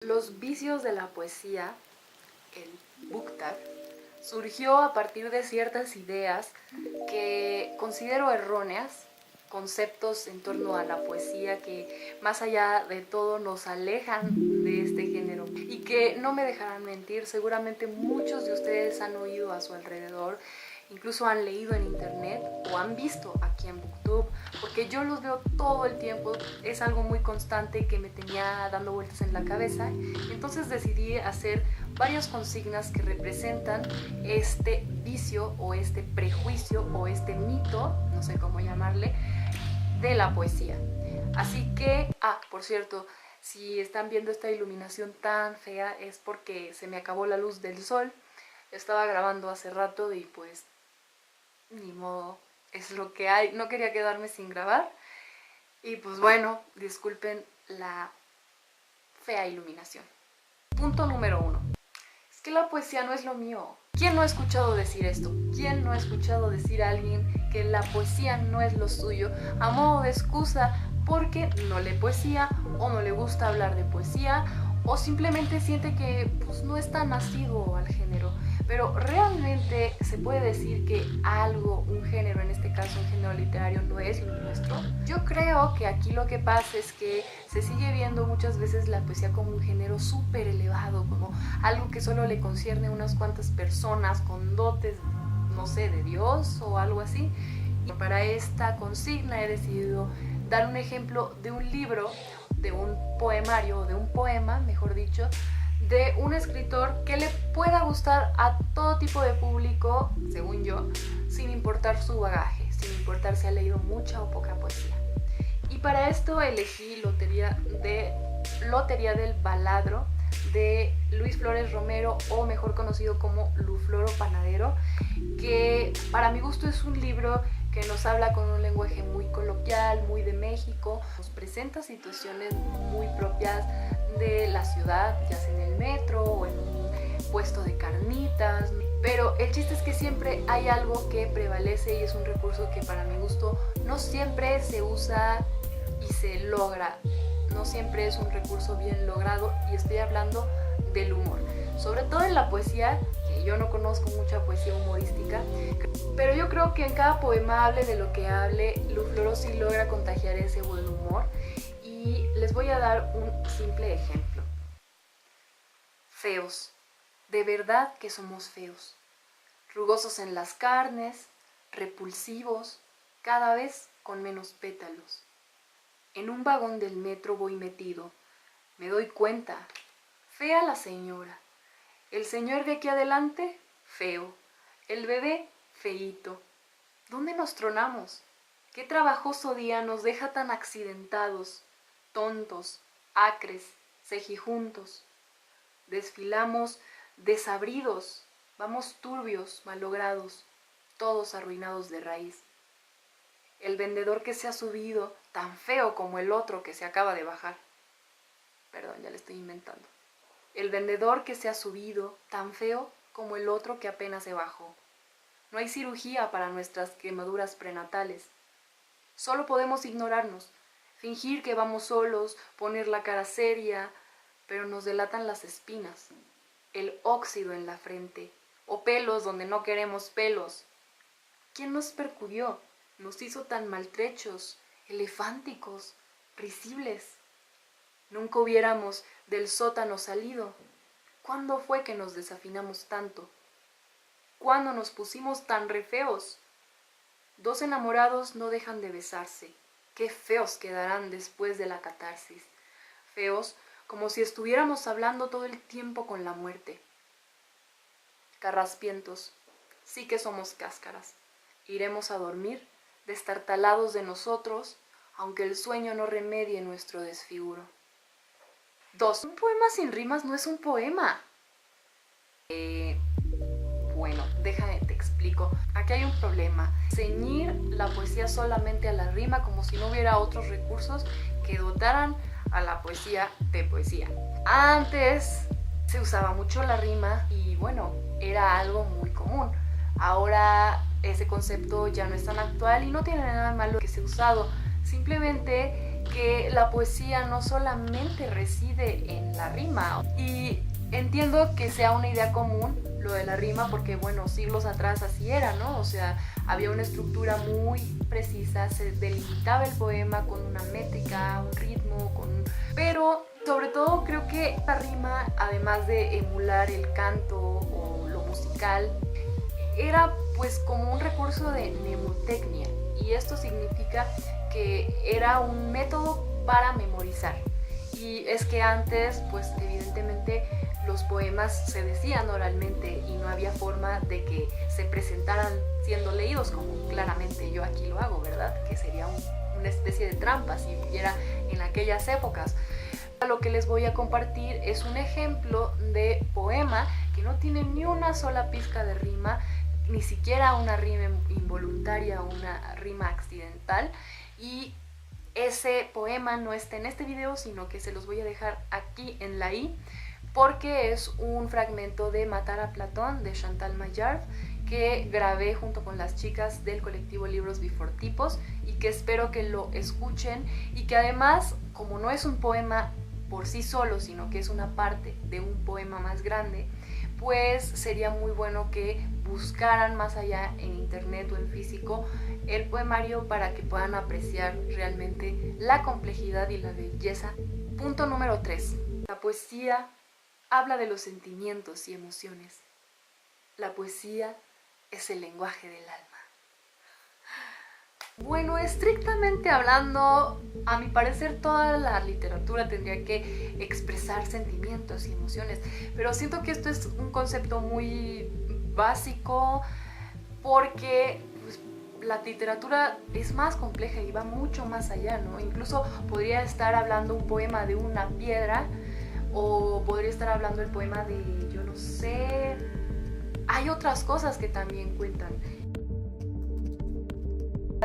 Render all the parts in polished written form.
Los vicios de la poesía, el BookTag, surgió a partir de ciertas ideas que considero erróneas, conceptos en torno a la poesía que más allá de todo nos alejan de este género y que no me dejarán mentir, seguramente muchos de ustedes han oído a su alrededor, incluso han leído en internet o han visto aquí en BookTube, porque yo los veo todo el tiempo, es algo muy constante que me tenía dando vueltas en la cabeza, y entonces decidí hacer varias consignas que representan este vicio o este prejuicio o este mito, no sé cómo llamarle, de la poesía. Así que, por cierto, si están viendo esta iluminación tan fea es porque se me acabó la luz del sol. Estaba grabando hace rato y pues ni modo, es lo que hay. No quería quedarme sin grabar y pues bueno, disculpen la fea iluminación. Punto número 1. Es que la poesía no es lo mío. ¿Quién no ha escuchado decir esto? ¿Quién no ha escuchado decir a alguien que la poesía no es lo suyo a modo de excusa porque no lee poesía o no le gusta hablar de poesía o simplemente siente que pues, no está nacido al género? Pero realmente se puede decir que algo, un género, en este caso un género literario, no es lo nuestro. Yo creo que aquí lo que pasa es que se sigue viendo muchas veces la poesía como un género súper elevado, como algo que solo le concierne a unas cuantas personas con dotes, no sé, de Dios o algo así. Y para esta consigna he decidido dar un ejemplo de un libro, de un poemario, de un poema, mejor dicho, de un escritor que le pueda gustar a todo tipo de público, según yo, sin importar su bagaje, sin importar si ha leído mucha o poca poesía. Y para esto elegí Lotería del Baladro de Luis Flores Romero, o mejor conocido como Lufloro Panadero, que para mi gusto es un libro que nos habla con un lenguaje muy coloquial, muy de México, nos presenta situaciones muy propias de la ciudad, ya sea en el metro o en un puesto de carnitas, pero el chiste es que siempre hay algo que prevalece y es un recurso que para mi gusto no siempre se usa y se logra, no siempre es un recurso bien logrado, y estoy hablando del humor, sobre todo en la poesía, que yo no conozco mucha poesía humorística, pero yo creo que en cada poema, hable de lo que hable, Lufloro sí logra contagiar ese buen humor. Y les voy a dar un simple ejemplo. Feos, de verdad que somos feos, rugosos en las carnes, repulsivos, cada vez con menos pétalos. En un vagón del metro voy metido, me doy cuenta, fea la señora, el señor de aquí adelante, feo, el bebé, feíto. ¿Dónde nos tronamos? ¿Qué trabajoso día nos deja tan accidentados, tontos, acres, cejijuntos? Desfilamos desabridos, vamos turbios, malogrados, todos arruinados de raíz. El vendedor que se ha subido, tan feo como el otro que se acaba de bajar. Perdón, ya le estoy inventando. El vendedor que se ha subido, tan feo como el otro que apenas se bajó. No hay cirugía para nuestras quemaduras prenatales. Solo podemos ignorarnos, fingir que vamos solos, poner la cara seria, pero nos delatan las espinas, el óxido en la frente, o pelos donde no queremos pelos. ¿Quién nos percudió? Nos hizo tan maltrechos, elefánticos, risibles. Nunca hubiéramos del sótano salido. ¿Cuándo fue que nos desafinamos tanto? ¿Cuándo nos pusimos tan refeos? Dos enamorados no dejan de besarse. Qué feos quedarán después de la catarsis. Feos como si estuviéramos hablando todo el tiempo con la muerte. Carraspientos, sí que somos cáscaras. Iremos a dormir, destartalados de nosotros, aunque el sueño no remedie nuestro desfiguro. 2. Un poema sin rimas no es un poema. Bueno, déjame te explico. Aquí hay un problema. Ceñir la poesía solamente a la rima como si no hubiera otros recursos que dotaran a la poesía de poesía. Antes se usaba mucho la rima y bueno, era algo muy común. Ahora ese concepto ya no es tan actual y no tiene nada malo que sea usado. Simplemente que la poesía no solamente reside en la rima. Y entiendo que sea una idea común lo de la rima porque, bueno, siglos atrás así era, ¿no? O sea, había una estructura muy precisa, se delimitaba el poema con una métrica, un ritmo, pero sobre todo creo que la rima, además de emular el canto o lo musical, era pues como un recurso de mnemotecnia, y esto significa que era un método para memorizar. Y es que antes, pues evidentemente los poemas se decían oralmente y no había forma de que se presentaran siendo leídos, como claramente yo aquí lo hago, ¿verdad? Que sería una especie de trampa si viviera en aquellas épocas. Lo que les voy a compartir es un ejemplo de poema que no tiene ni una sola pizca de rima, ni siquiera una rima involuntaria o una rima accidental, y ese poema no está en este video, sino que se los voy a dejar aquí en la i, porque es un fragmento de Matar a Platón de Chantal Maillard, que grabé junto con las chicas del colectivo Libros Bifortipos y que espero que lo escuchen, y que además, como no es un poema por sí solo, sino que es una parte de un poema más grande, pues sería muy bueno que buscaran más allá en internet o en físico el poemario para que puedan apreciar realmente la complejidad y la belleza. Punto número 3. La poesía habla de los sentimientos y emociones. La poesía es el lenguaje del alma. Bueno, estrictamente hablando, a mi parecer toda la literatura tendría que expresar sentimientos y emociones, pero siento que esto es un concepto muy básico porque pues, la literatura es más compleja y va mucho más allá, ¿no? Incluso podría estar hablando un poema de una piedra, o podría estar hablando el poema de, yo no sé, hay otras cosas que también cuentan.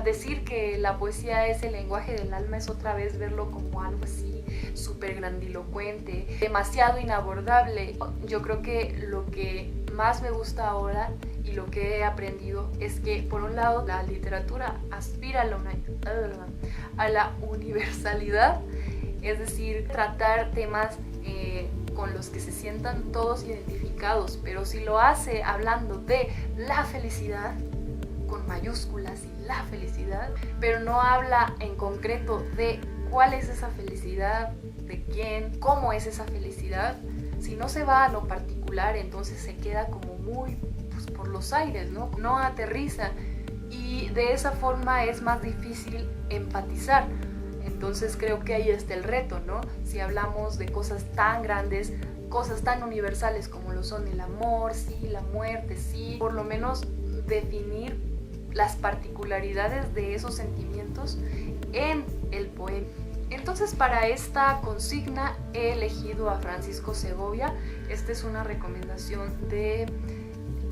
Decir que la poesía es el lenguaje del alma es otra vez verlo como algo así súper grandilocuente, demasiado inabordable. Yo creo que lo que más me gusta ahora y lo que he aprendido es que, por un lado, la literatura aspira a la universalidad, es decir, tratar temas con los que se sientan todos identificados, pero si lo hace hablando de la felicidad, con mayúsculas, y la felicidad, pero no habla en concreto de cuál es esa felicidad, de quién, cómo es esa felicidad, si no se va a lo particular, entonces se queda como muy pues, por los aires, ¿no? No aterriza, y de esa forma es más difícil empatizar. Entonces creo que ahí está el reto, ¿no? Si hablamos de cosas tan grandes, cosas tan universales como lo son el amor, sí, la muerte, sí, por lo menos definir las particularidades de esos sentimientos en el poema. Entonces, para esta consigna he elegido a Francisco Segovia. Esta es una recomendación de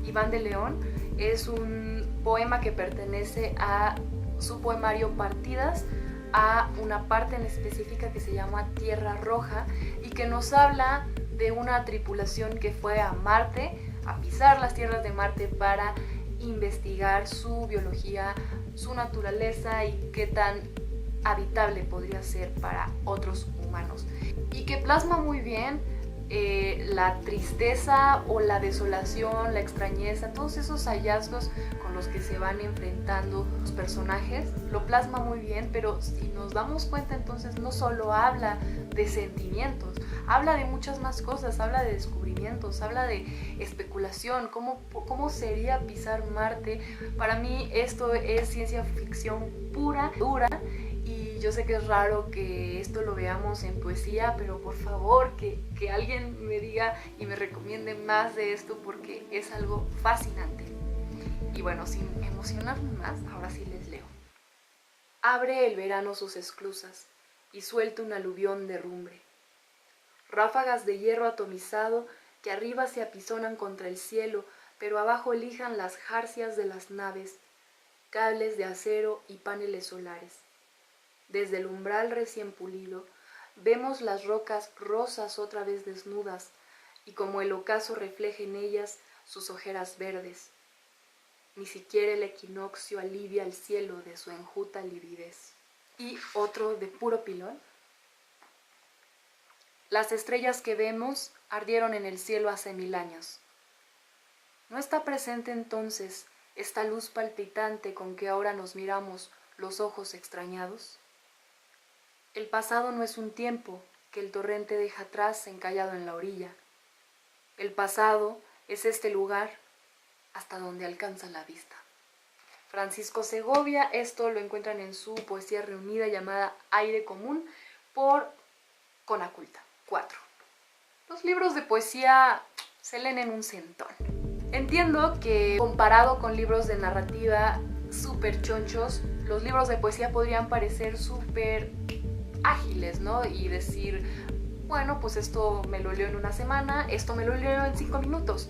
Iván de León. Es un poema que pertenece a su poemario Partidas, a una parte en específica que se llama Tierra Roja, y que nos habla de una tripulación que fue a Marte, a pisar las tierras de Marte para investigar su biología, su naturaleza y qué tan habitable podría ser para otros humanos, y que plasma muy bien la tristeza o la desolación, la extrañeza, todos esos hallazgos con los que se van enfrentando los personajes, lo plasma muy bien. Pero si nos damos cuenta, entonces no solo habla de sentimientos, habla de muchas más cosas, habla de descubrimientos, habla de especulación, cómo sería pisar Marte. Para mí esto es ciencia ficción pura, dura, y yo sé que es raro que esto lo veamos en poesía, pero por favor que alguien me diga y me recomiende más de esto, porque es algo fascinante. Y bueno, sin emocionarme más, ahora sí les leo. Abre el verano sus esclusas y suelta un aluvión de rumbre. Ráfagas de hierro atomizado que arriba se apisonan contra el cielo, pero abajo lijan las jarcias de las naves, cables de acero y paneles solares. Desde el umbral recién pulido, vemos las rocas rosas otra vez desnudas, y como el ocaso refleja en ellas sus ojeras verdes. Ni siquiera el equinoccio alivia al cielo de su enjuta lividez. y otro de puro pilón. Las estrellas que vemos ardieron en el cielo hace 1000 años. ¿No está presente entonces esta luz palpitante con que ahora nos miramos los ojos extrañados? El pasado no es un tiempo que el torrente deja atrás encallado en la orilla. El pasado es este lugar hasta donde alcanza la vista. Francisco Segovia, esto lo encuentran en su poesía reunida llamada Aire Común por Conaculta 4. Los libros de poesía se leen en un centón. Entiendo que comparado con libros de narrativa súper chonchos, los libros de poesía podrían parecer súper ágiles, ¿no? Y decir, bueno, pues esto me lo leo en una semana, esto me lo leo en 5 minutos.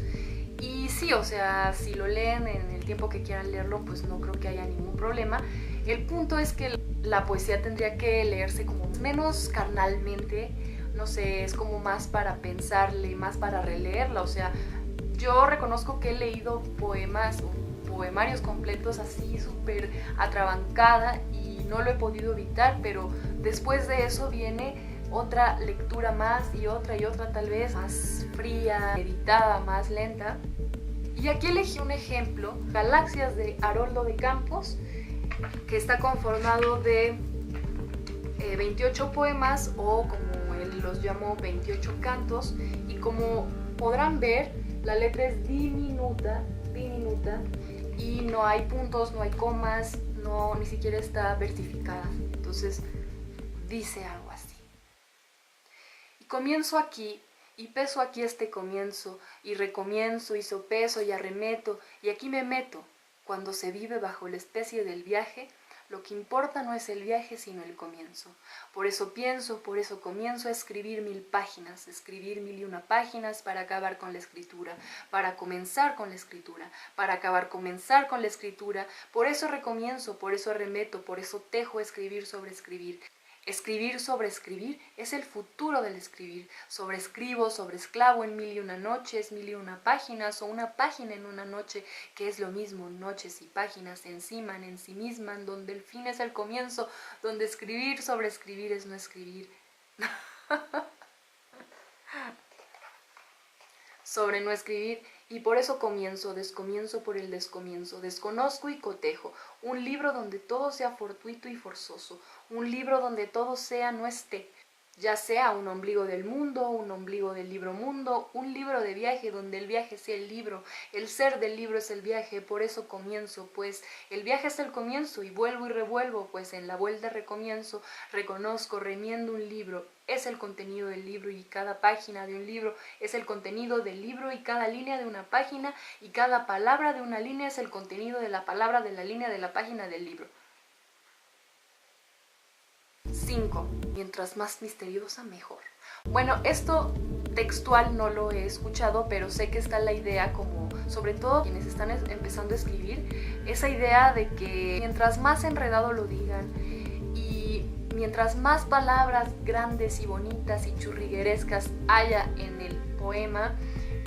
Y sí, o sea, si lo leen en el tiempo que quieran leerlo, pues no creo que haya ningún problema. El punto es que la poesía tendría que leerse como menos carnalmente, no sé, es como más para pensarle, más para releerla. O sea, yo reconozco que he leído poemas o poemarios completos así súper atrabancada y no lo he podido evitar, pero después de eso viene otra lectura más y otra tal vez más fría, meditada, más lenta. Y aquí elegí un ejemplo, Galaxias de Haroldo de Campos, que está conformado de 28 poemas o como él los llamó 28 cantos, y como podrán ver la letra es diminuta y no hay puntos, no hay comas, no, ni siquiera está versificada. Entonces dice algo así. Y comienzo aquí y peso aquí este comienzo y recomienzo y sopeso y arremeto y aquí me meto. Cuando se vive bajo la especie del viaje, lo que importa no es el viaje sino el comienzo. Por eso pienso, por eso comienzo a escribir 1000 páginas, escribir 1001 páginas para acabar con la escritura, para comenzar con la escritura, para acabar comenzar con la escritura. Por eso recomienzo, por eso arremeto, por eso tejo escribir sobre escribir. Escribir sobre escribir es el futuro del escribir. Sobrescribo, sobresclavo en 1001 noches, 1001 páginas o una página en una noche, que es lo mismo, noches y páginas enciman en sí mismas, donde el fin es el comienzo, donde escribir sobre escribir es no escribir. Sobre no escribir, y por eso comienzo, descomienzo por el descomienzo, desconozco y cotejo, un libro donde todo sea fortuito y forzoso, un libro donde todo sea no esté, ya sea un ombligo del mundo, un ombligo del libro mundo, un libro de viaje donde el viaje sea el libro, el ser del libro es el viaje, por eso comienzo, pues el viaje es el comienzo y vuelvo y revuelvo, pues en la vuelta recomienzo, reconozco, remiendo un libro, es el contenido del libro y cada página de un libro es el contenido del libro y cada línea de una página y cada palabra de una línea es el contenido de la palabra de la línea de la página del libro. 5. Mientras más misteriosa, mejor. Bueno, esto textual no lo he escuchado, pero sé que está la idea, como sobre todo quienes están empezando a escribir, esa idea de que mientras más enredado lo digan y mientras más palabras grandes y bonitas y churriguerescas haya en el poema,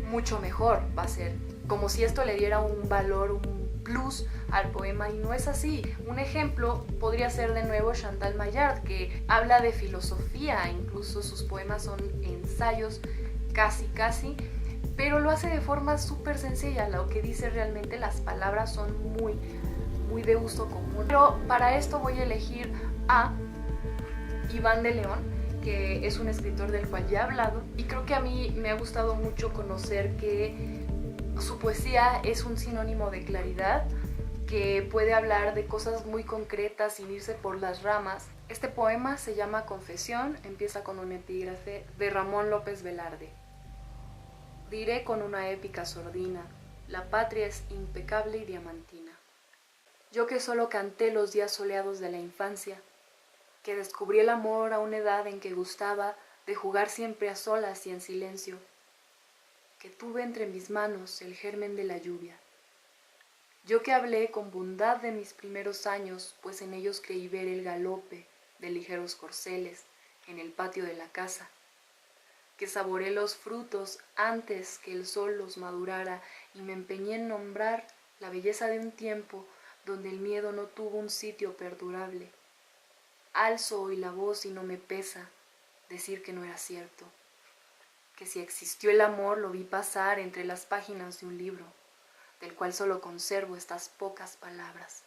mucho mejor va a ser. Como si esto le diera un valor, un plus al poema, y no es así. Un ejemplo podría ser de nuevo Chantal Maillard, que habla de filosofía, incluso sus poemas son ensayos casi, pero lo hace de forma súper sencilla. Lo que dice realmente, las palabras son muy de uso común. Pero para esto voy a elegir a Iván de León, que es un escritor del cual ya he hablado, y creo que a mí me ha gustado mucho conocer que su poesía es un sinónimo de claridad, que puede hablar de cosas muy concretas sin irse por las ramas. Este poema se llama Confesión, empieza con un epígrafe de Ramón López Velarde. Diré con una épica sordina, la patria es impecable y diamantina. Yo que solo canté los días soleados de la infancia, que descubrí el amor a una edad en que gustaba de jugar siempre a solas y en silencio, que tuve entre mis manos el germen de la lluvia. Yo que hablé con bondad de mis primeros años, pues en ellos creí ver el galope de ligeros corceles en el patio de la casa, que saboreé los frutos antes que el sol los madurara y me empeñé en nombrar la belleza de un tiempo donde el miedo no tuvo un sitio perdurable. Alzo hoy la voz y no me pesa decir que no era cierto, que si existió el amor lo vi pasar entre las páginas de un libro, del cual solo conservo estas pocas palabras,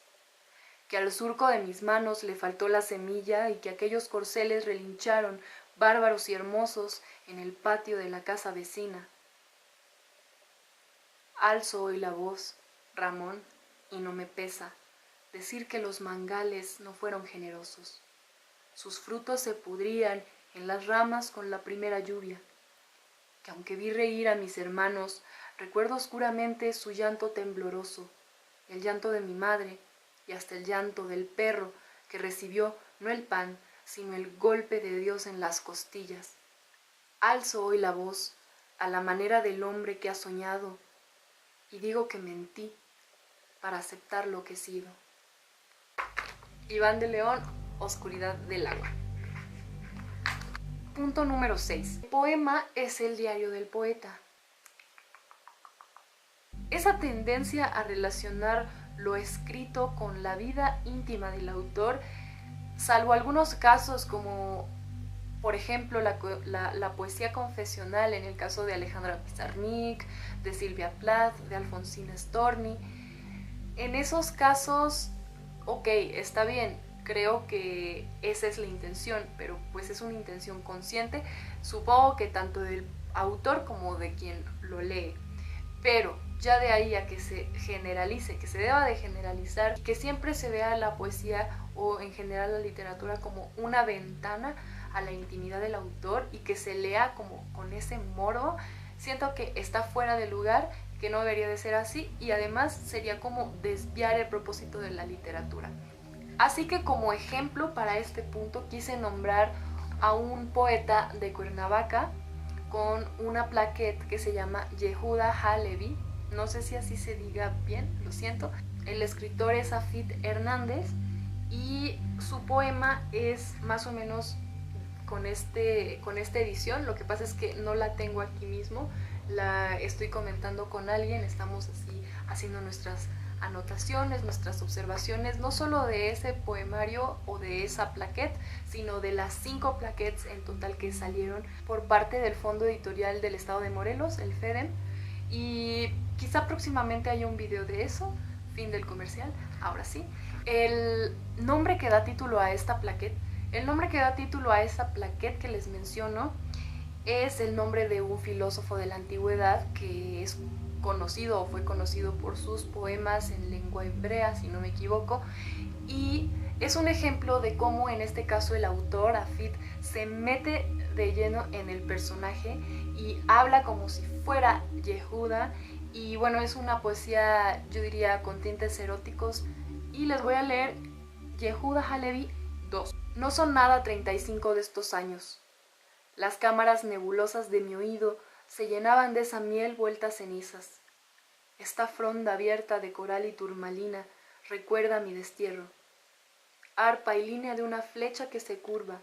que al surco de mis manos le faltó la semilla y que aquellos corceles relincharon, bárbaros y hermosos, en el patio de la casa vecina. Alzo hoy la voz, Ramón, y no me pesa decir que los mangales no fueron generosos. Sus frutos se pudrían en las ramas con la primera lluvia, que aunque vi reír a mis hermanos, recuerdo oscuramente su llanto tembloroso, el llanto de mi madre y hasta el llanto del perro que recibió no el pan, sino el golpe de Dios en las costillas. Alzo hoy la voz a la manera del hombre que ha soñado y digo que mentí para aceptar lo que he sido. Iván de León, Oscuridad del agua. Punto número 6. El poema es el diario del poeta. Esa tendencia a relacionar lo escrito con la vida íntima del autor, salvo algunos casos como, por ejemplo, la poesía confesional en el caso de Alejandra Pizarnik, de Silvia Plath, de Alfonsina Storni. En esos casos, ok, está bien, creo que esa es la intención, pero pues es una intención consciente, supongo que tanto del autor como de quien lo lee. Pero ya de ahí a que se generalice, que se deba de generalizar, que siempre se vea la poesía o en general la literatura como una ventana a la intimidad del autor y que se lea como con ese morbo, siento que está fuera de lugar, que no debería de ser así y además sería como desviar el propósito de la literatura. Así que como ejemplo para este punto quise nombrar a un poeta de Cuernavaca con una plaquette que se llama Yehuda Halevi, no sé si así se diga bien, lo siento. El escritor es Afid Hernández y su poema es más o menos con esta edición. Lo que pasa es que no la tengo aquí mismo, la estoy comentando con alguien, estamos así haciendo nuestras anotaciones, nuestras observaciones, no solo de ese poemario o de esa plaquette, sino de las 5 plaquettes en total que salieron por parte del Fondo Editorial del Estado de Morelos, el FEDEM, y quizá próximamente haya un video de eso. Fin del comercial, ahora sí. El nombre que da título a esta plaquette, que les menciono, es el nombre de un filósofo de la antigüedad que es conocido o fue conocido por sus poemas en lengua hebrea, si no me equivoco, y es un ejemplo de cómo en este caso el autor, Afid, se mete de lleno en el personaje y habla como si fuera Yehuda, y bueno, es una poesía, yo diría, con tintes eróticos, y les voy a leer Yehuda Halevi 2. No son nada 35 de estos años. Las cámaras nebulosas de mi oído se llenaban de esa miel vuelta a cenizas. Esta fronda abierta de coral y turmalina recuerda mi destierro. Arpa y línea de una flecha que se curva,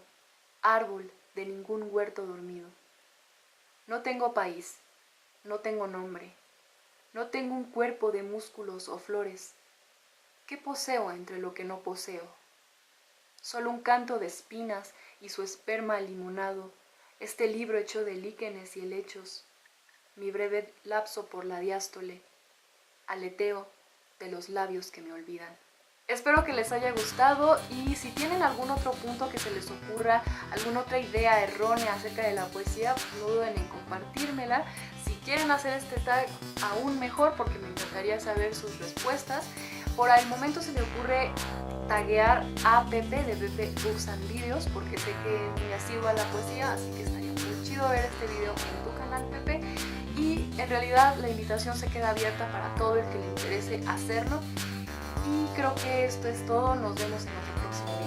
árbol de ningún huerto dormido. No tengo país, no tengo nombre, no tengo un cuerpo de músculos o flores. ¿Qué poseo entre lo que no poseo? Solo un canto de espinas y su esperma limonado, este libro hecho de líquenes y helechos, mi breve lapso por la diástole, aleteo de los labios que me olvidan. Espero que les haya gustado y si tienen algún otro punto que se les ocurra, alguna otra idea errónea acerca de la poesía, pues no duden en compartírmela. Si quieren hacer este tag, aún mejor, porque me encantaría saber sus respuestas. Por el momento se me ocurre taguear a Pepe de Pepe Books and Videos, porque sé que es muy asiduo a la poesía, así que estaría muy chido ver este video en tu canal, Pepe. Y en realidad la invitación se queda abierta para todo el que le interese hacerlo. Y creo que esto es todo, nos vemos en otro próximo video.